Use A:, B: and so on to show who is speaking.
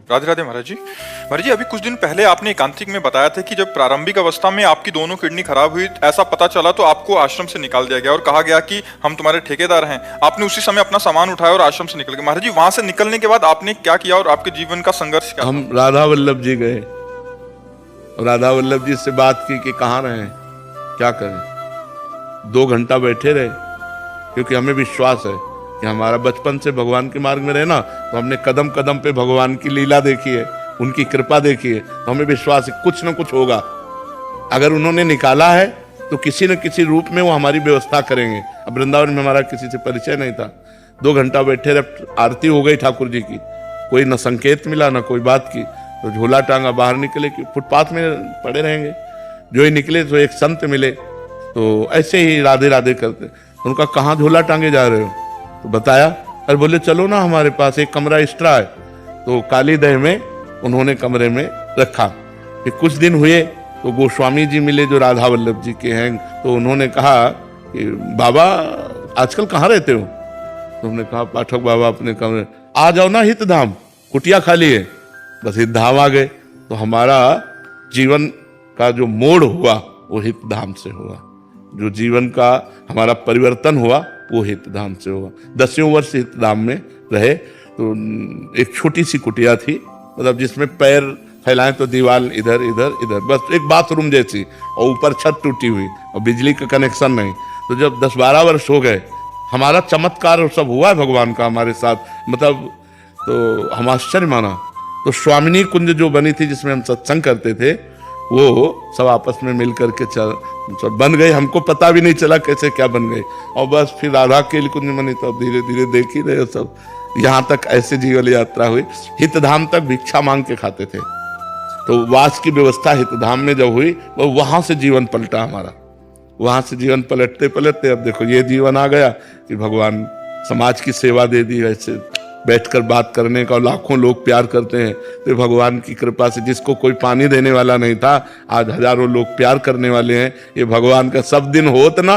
A: राधे राधे महाराज जी। महाराज जी, अभी कुछ दिन पहले आपने एकांतिक में बताया था कि जब प्रारंभिक अवस्था में आपकी दोनों किडनी खराब हुई, ऐसा पता चला तो आपको आश्रम से निकाल दिया गया और कहा गया कि हम तुम्हारे ठेकेदार हैं। आपने उसी समय अपना सामान उठाया और आश्रम से निकल गए। महाराज जी, वहां से निकलने के बाद आपने क्या किया और आपके जीवन का संघर्ष क्या?
B: हम राधा वल्लभ जी गए, राधा वल्लभ जी से बात की कि कहाँ रहे, क्या करें। 2 घंटा बैठे रहे, क्योंकि हमें विश्वास है कि हमारा बचपन से भगवान के मार्ग में रहे ना, तो हमने कदम कदम पे भगवान की लीला देखी है, उनकी कृपा देखी है, तो हमें विश्वास है कुछ न कुछ होगा। अगर उन्होंने निकाला है तो किसी न किसी रूप में वो हमारी व्यवस्था करेंगे। अब वृंदावन में हमारा किसी से परिचय नहीं था। 2 घंटा बैठे रहे, आरती हो गई ठाकुर जी की, कोई न संकेत मिला न कोई बात की, तो झोला टांगा बाहर निकले कि फुटपाथ में पड़े रहेंगे। जो ही निकले तो एक संत मिले, तो ऐसे ही राधे राधे करते। उनका कहाँ झोला टांगे जा रहे हो, तो बताया। अरे बोले चलो ना, हमारे पास एक कमरा एक्स्ट्रा है। तो काली दह में उन्होंने कमरे में रखा। फिर कुछ दिन हुए तो गोस्वामी जी मिले जो राधा वल्लभ जी के हैं। तो उन्होंने कहा कि बाबा आजकल कहाँ रहते हो? तो हमने कहा पाठक बाबा अपने कमरे। आ जाओ ना हितधाम, कुटिया खाली है। बस हितधाम आ गए। तो हमारा जीवन का जो मोड़ हुआ वो हितधाम से हुआ। जो जीवन का हमारा परिवर्तन हुआ वो हितधाम से हुआ। 10वें वर्ष हितधाम में रहे। तो एक छोटी सी कुटिया थी, मतलब जिसमें पैर फैलाएं तो दीवार इधर इधर इधर, बस एक बाथरूम जैसी, और ऊपर छत टूटी हुई और बिजली का कनेक्शन नहीं। तो जब 10-12 वर्ष हो गए, हमारा चमत्कार सब हुआ है भगवान का हमारे साथ, मतलब तो हम आश्चर्य माना। तो स्वामिनी कुंज जो बनी थी जिसमें हम सत्संग करते थे, वो सब आपस में मिल करके सब बन गए। हमको पता भी नहीं चला कैसे क्या बन गए। और बस फिर राधा के कुंज बनी, तो धीरे धीरे देख ही रहे सब। यहाँ तक ऐसे जीवन यात्रा हुई। हितधाम तक भिक्षा मांग के खाते थे। तो वास की व्यवस्था हितधाम में जब हुई, वो वहां से जीवन पलटा हमारा। वहां से जीवन पलटते पलटते अब देखो ये जीवन आ गया कि भगवान समाज की सेवा दे दी। ऐसे बैठकर बात करने का, लाखों लोग प्यार करते हैं। तो भगवान की कृपा से जिसको कोई पानी देने वाला नहीं था, आज हजारों लोग प्यार करने वाले हैं। ये भगवान का सब दिन होत ना